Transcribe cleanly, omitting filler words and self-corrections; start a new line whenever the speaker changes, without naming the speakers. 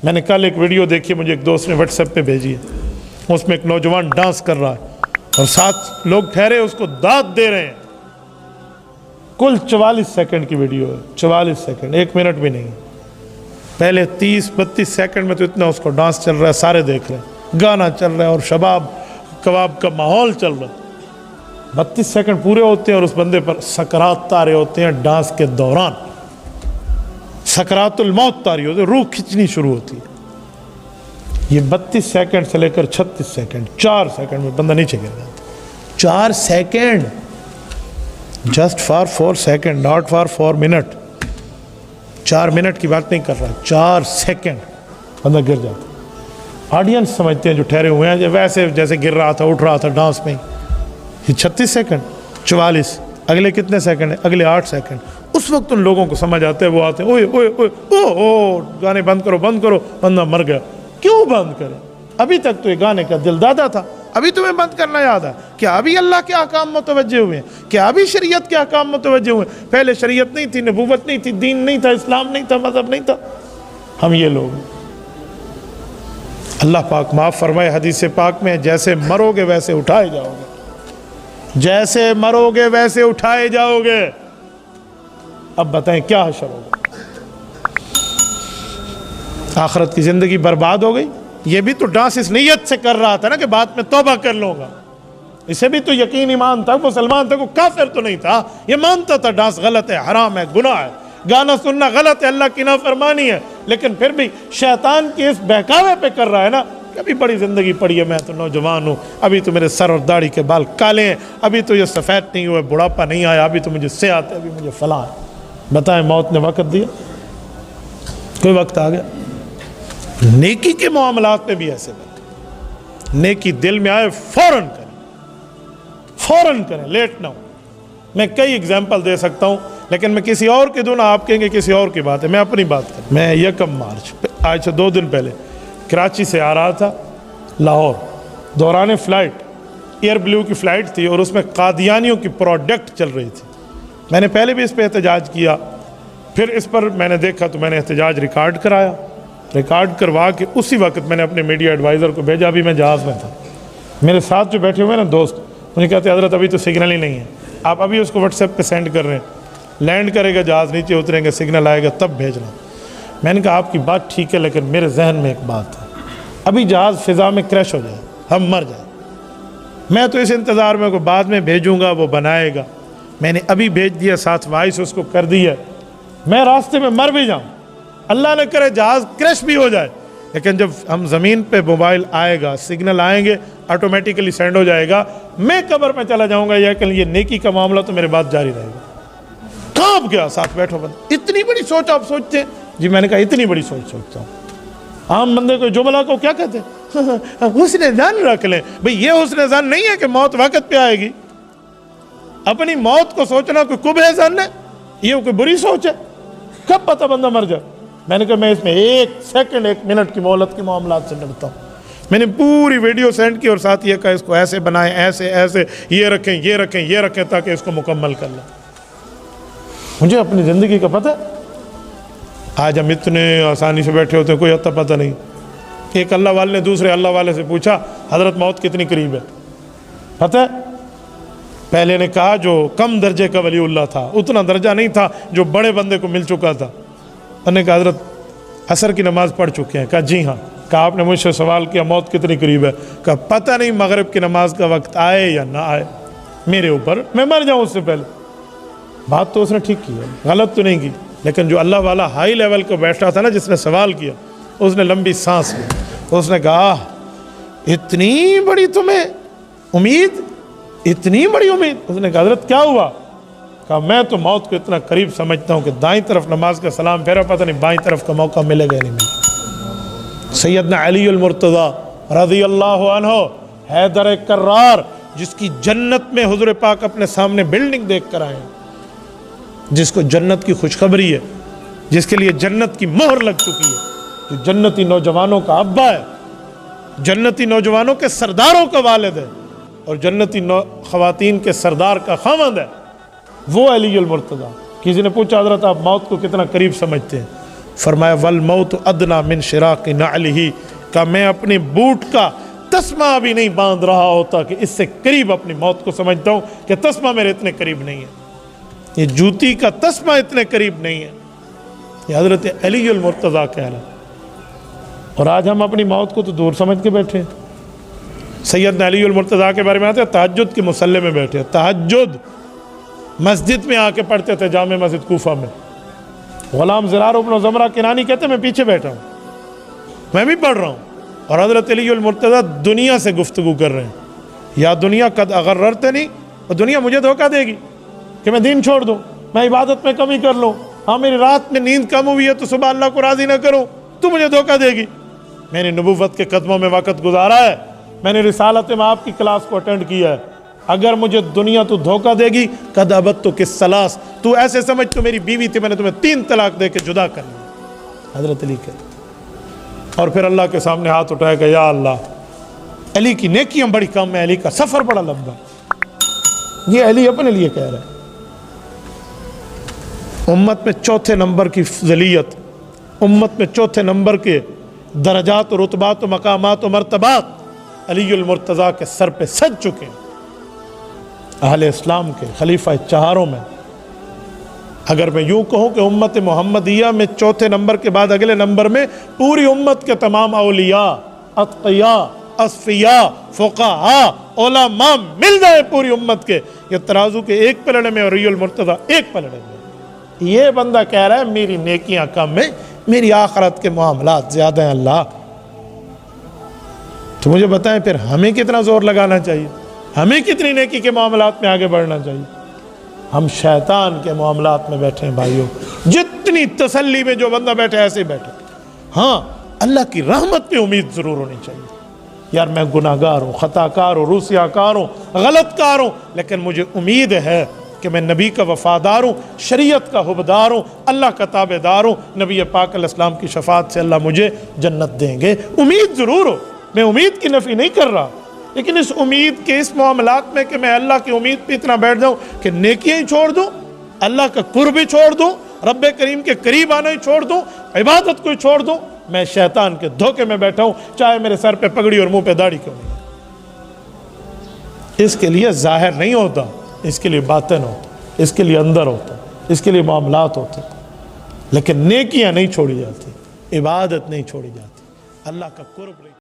میں نے کل ایک ویڈیو دیکھی, مجھے ایک دوست نے واٹس ایپ پہ بھیجی ہے, اس میں ایک نوجوان ڈانس کر رہا ہے اور 7 لوگ ٹھہرے اس کو داد دے رہے ہیں. کل 44 سیکنڈ کی ویڈیو ہے, 44 سیکنڈ, 1 منٹ بھی نہیں. پہلے 30-32 سیکنڈ میں تو اتنا اس کو ڈانس چل رہا ہے, سارے دیکھ رہے ہیں, گانا چل رہا ہے اور شباب کباب کا ماحول چل رہا ہے. 32 سیکنڈ پورے ہوتے ہیں اور اس بندے پر سکرات تارے ہوتے ہیں. ڈانس کے دوران سکرات الموت تاری ہوتی ہے, روح کھچنی شروع ہوتی ہے. یہ 32 سیکنڈ سے لے کر 36 سیکنڈ, 4 سیکنڈ میں بندہ نیچے گر جاتا ہے. 4 second, just for 4 second, not for 4 minute. 4 minute کی بات نہیں کر رہا, 4 سیکنڈ بندہ گر جاتا ہے. آڈینس سمجھتے ہیں جو ٹھہرے ہوئے ہیں ویسے جیسے گر رہا تھا, اٹھ رہا تھا ڈانس میں. یہ 36 سیکنڈ, 44, اگلے کتنے سیکنڈ ہیں, اگلے 8 سیکنڈ. اس وقت ان لوگوں کو سمجھ آتا ہے, وہ آتے ہیں, اوئے اوئے اوئے او گانے بند کرو بند کرو, بندہ مر گیا. کیوں بند کرے؟ ابھی تک تو یہ گانے کا دل دادا تھا, ابھی تمہیں بند کرنا یاد ہے کیا؟ ابھی اللہ کے احکام متوجہ ہوئے ہیں کیا؟ ابھی شریعت کے احکام متوجہ ہوئے ہیں؟ پہلے شریعت نہیں تھی, نبوت نہیں تھی, دین نہیں تھا, اسلام نہیں تھا, مذہب نہیں تھا. ہم یہ لوگ, اللہ پاک معاف فرمائے, حدیث پاک میں جیسے مرو گے ویسے اٹھائے جاؤ گے, جیسے مرو گے ویسے اٹھائے جاؤ گے. اب بتائیں کیا حشر ہوگا؟ آخرت کی زندگی برباد ہو گئی. یہ بھی تو ڈانس اس نیت سے کر رہا تھا نا کہ بعد میں توبہ کر لوں گا. اسے بھی تو یقین ایمان تھا, مسلمان تھا, کو کافر تو نہیں تھا. یہ مانتا تھا ڈانس غلط ہے, حرام ہے, گناہ ہے, گانا سننا غلط ہے, اللہ کی نافرمانی ہے, لیکن پھر بھی شیطان کے اس بہکاوے پہ کر رہا ہے نا. ابھی بڑی زندگی پڑی ہے, میں تو نوجوان ہوں, ابھی تو میرے سر اور داڑھی کے بال کالے ہیں, ابھی تو یہ سفید نہیں ہوئے, بڑھاپا نہیں آیا, ابھی تو مجھے صحت ہے, ابھی مجھے فلاں ہے. بتائیں موت نے وقت دیا؟ کوئی وقت آ گیا؟ نیکی کے معاملات میں بھی ایسے بات, نیکی دل میں آئے فوراً کریں, فوراً کریں, لیٹ نہ ہو. میں کئی اگزامپل دے سکتا ہوں, لیکن میں کسی اور کی دوں نا, آپ کہیں گے کسی اور کی بات ہے, میں اپنی بات کروں. میں 1 مارچ آج سے 2 دن پہلے کراچی سے آ رہا تھا لاہور. دوران فلائٹ ایئر بلیو کی فلائٹ تھی اور اس میں قادیانیوں کی پروڈکٹ چل رہی تھی. میں نے پہلے بھی اس پہ احتجاج کیا, پھر اس پر میں نے دیکھا تو میں نے احتجاج ریکارڈ کرایا. ریکارڈ کروا کے اسی وقت میں نے اپنے میڈیا ایڈوائزر کو بھیجا. ابھی میں جہاز میں تھا, میرے ساتھ جو بیٹھے ہوئے نا دوست, مجھے کہتے ہیں حضرت ابھی تو سگنل ہی نہیں ہے, آپ ابھی اس کو واٹس ایپ پہ سینڈ کر رہے ہیں, لینڈ کرے گا جہاز, نیچے اتریں گے, سگنل آئے گا تب بھیجنا. میں نے کہا آپ کی بات ٹھیک ہے, لیکن میرے ذہن میں ایک بات ہے, ابھی جہاز فضا میں کریش ہو جائے, ہم مر جائیں, میں تو اس انتظار میں کو بعد میں بھیجوں گا, وہ بنائے گا. میں نے ابھی بھیج دیا, ساتھ وائس اس کو کر دی ہے, میں راستے میں مر بھی جاؤں, اللہ نہ کرے جہاز کریش بھی ہو جائے, لیکن جب ہم زمین پہ موبائل آئے گا, سگنل آئیں گے, آٹومیٹیکلی سینڈ ہو جائے گا, میں قبر میں چلا جاؤں گا. یا کہ یہ نیکی کا معاملہ تو میرے بات جاری رہے گا. کانپ گیا, ساتھ بیٹھو بند, اتنی بڑی سوچ آپ سوچتے ہیں؟ جی میں نے کہا اتنی بڑی سوچ سوچتا ہوں. عام بندے کو جملہ کو کیا کہتے ہیں؟ حسن ظن رکھ لیں. بھئی یہ حسن ظن نہیں ہے کہ موت وقت پہ آئے گی. اپنی موت کو سوچنا کوئی قبح ظن ہے؟ یہ کوئی بری سوچ ہے؟ کب پتہ بندہ مر جائے. میں نے کہا میں اس میں 1 سیکنڈ 1 منٹ کی مہلت کے معاملات سے ڈرتا ہوں. میں نے پوری ویڈیو سینڈ کی اور ساتھ یہ کہا اس کو ایسے بنائیں, ایسے ایسے, یہ رکھیں یہ رکھیں یہ رکھیں, تاکہ اس کو مکمل کر لیں. مجھے اپنی زندگی کا پتہ ہے. آج ہم اتنے آسانی سے بیٹھے ہوتے ہیں, کوئی حتہ پتہ نہیں. ایک اللہ والے نے دوسرے اللہ والے سے پوچھا حضرت موت کتنی قریب ہے؟ پتہ ہے؟ پہلے نے کہا جو کم درجے کا ولی اللہ تھا, اتنا درجہ نہیں تھا جو بڑے بندے کو مل چکا تھا. انہوں نے کہا حضرت عصر کی نماز پڑھ چکے ہیں. کہا جی ہاں. کہا آپ نے مجھ سے سوال کیا موت کتنی قریب ہے؟ کہا پتہ نہیں مغرب کی نماز کا وقت آئے یا نہ آئے, میرے اوپر, میں مر جاؤں اس سے پہلے. بات تو اس نے ٹھیک کی ہے, غلط تو نہیں کی, لیکن جو اللہ والا ہائی لیول کو بیٹھا تھا نا, جس نے سوال کیا, اس نے لمبی سانس لی. اس نے کہا اتنی بڑی تمہیں امید, اتنی بڑی امید. اس نے کہا حضرت کیا ہوا؟ کہا میں تو موت کو اتنا قریب سمجھتا ہوں کہ دائیں طرف نماز کا سلام پھیرا, پتہ نہیں بائیں طرف کا موقع ملے گا نہیں ملے. سیدنا علی المرتضی رضی اللہ عنہ, حیدر کرار, جس کی جنت میں حضور پاک اپنے سامنے بلڈنگ دیکھ کر آئے ہیں, جس کو جنت کی خوشخبری ہے, جس کے لیے جنت کی مہر لگ چکی ہے, جو جنتی نوجوانوں کا ابا ہے, جنتی نوجوانوں کے سرداروں کا والد ہے, اور جنتی خواتین کے سردار کا خاوند ہے, وہ علی المرتضی. کسی نے پوچھا حضرت آپ موت کو کتنا قریب سمجھتے ہیں؟ فرمایا والموت ادنا من شراق نعلہ، کہ میں اپنے بوٹ کا تسمہ بھی نہیں باندھ رہا ہوتا کہ اس سے قریب اپنی موت کو سمجھتا ہوں کہ تسمہ میرے اتنے قریب نہیں ہے، یہ جوتی کا تسمہ اتنے قریب نہیں ہے۔ یہ حضرت علی المرتضیٰ کہہ رہا ہے، اور آج ہم اپنی موت کو تو دور سمجھ کے بیٹھے ہیں۔ سیدنا علی المرتضیٰ کے بارے میں آتے ہیں تہجد کے مصلی میں بیٹھے ہیں، تہجد مسجد میں آ کے پڑھتے تھے جامع مسجد کوفہ میں۔ غلام زرار بن زمرہ کنانی کہتے ہیں میں پیچھے بیٹھا ہوں، میں بھی پڑھ رہا ہوں، اور حضرت علی المرتضیٰ دنیا سے گفتگو کر رہے ہیں، یا دنیا قد اغررتنی، اور دنیا مجھے دھوکہ دے گی کہ میں دین چھوڑ دوں، میں عبادت میں کمی کر لوں، ہاں میری رات میں نیند کم ہوئی ہے تو صبح اللہ کو راضی نہ کروں، تو مجھے دھوکہ دے گی۔ میں نے نبوت کے قدموں میں وقت گزارا ہے، میں نے رسالت میں آپ کی کلاس کو اٹینڈ کیا ہے، اگر مجھے دنیا تو دھوکہ دے گی قد ابت تو کس سلاس، تو ایسے سمجھ تو میری بیوی تھی، میں نے تمہیں 3 طلاق دے کے جدا کر لیا، حضرت علی کہتے۔ اور پھر اللہ کے سامنے ہاتھ اٹھائے گا، یا اللہ علی کی نیکیاں بڑی کم ہے، علی کا سفر بڑا لمبا۔ یہ علی اپنے لیے کہہ رہا ہے۔ امت میں چوتھے نمبر کی فضیلت، امت میں چوتھے نمبر کے درجات و رتبات و مقامات و مرتبات علی المرتضیٰ کے سر پہ سج چکے ہیں، اہل اسلام کے خلیفہ چہاروں میں۔ اگر میں یوں کہوں کہ امت محمدیہ میں چوتھے نمبر کے بعد اگلے نمبر میں پوری امت کے تمام اولیاء، اتقیاء، اصفیاء، فقہاء، علماء مل جائے پوری امت کے، یہ ترازو کے ایک پلڑے میں اور علی المرتضیٰ ایک پلڑے میں۔ یہ بندہ کہہ رہا ہے میری نیکیاں کم ہیں، میری آخرت کے معاملات زیادہ ہیں اللہ۔ تو مجھے بتائیں پھر ہمیں کتنا زور لگانا چاہیے، ہمیں کتنی نیکی کے معاملات میں آگے بڑھنا چاہیے؟ ہم شیطان کے معاملات میں بیٹھے ہیں بھائیوں، جتنی تسلی میں جو بندہ بیٹھے ایسے ہی بیٹھے۔ ہاں اللہ کی رحمت پہ امید ضرور ہونی چاہیے، یار میں گناہ گار ہوں، خطا کار ہوں، روسیہ کار ہوں، غلط کار ہوں، لیکن مجھے امید ہے کہ میں نبی کا وفادار ہوں، شریعت کا حبدار ہوں، اللہ کا تابع دار ہوں، نبی پاک علیہ السلام کی شفاعت سے اللہ مجھے جنت دیں گے۔ امید ضرور ہو، میں امید کی نفی نہیں کر رہا، لیکن اس امید کے اس معاملات میں کہ میں اللہ کی امید پہ اتنا بیٹھ جاؤں کہ نیکیاں ہی چھوڑ دوں، اللہ کا قرب ہی چھوڑ دوں، رب کریم کے قریب آنا ہی چھوڑ دوں، عبادت کو ہی چھوڑ دوں، میں شیطان کے دھوکے میں بیٹھا ہوں، چاہے میرے سر پہ پگڑی اور منہ پہ داڑھی کیوں نہیں ہے۔ اس کے لیے ظاہر نہیں ہوتا، اس کے لیے باطن ہوتا، اس کے لیے اندر ہوتا، اس کے لیے معاملات ہوتے، لیکن نیکیاں نہیں چھوڑی جاتی، عبادت نہیں چھوڑی جاتی، اللہ کا قرب نہیں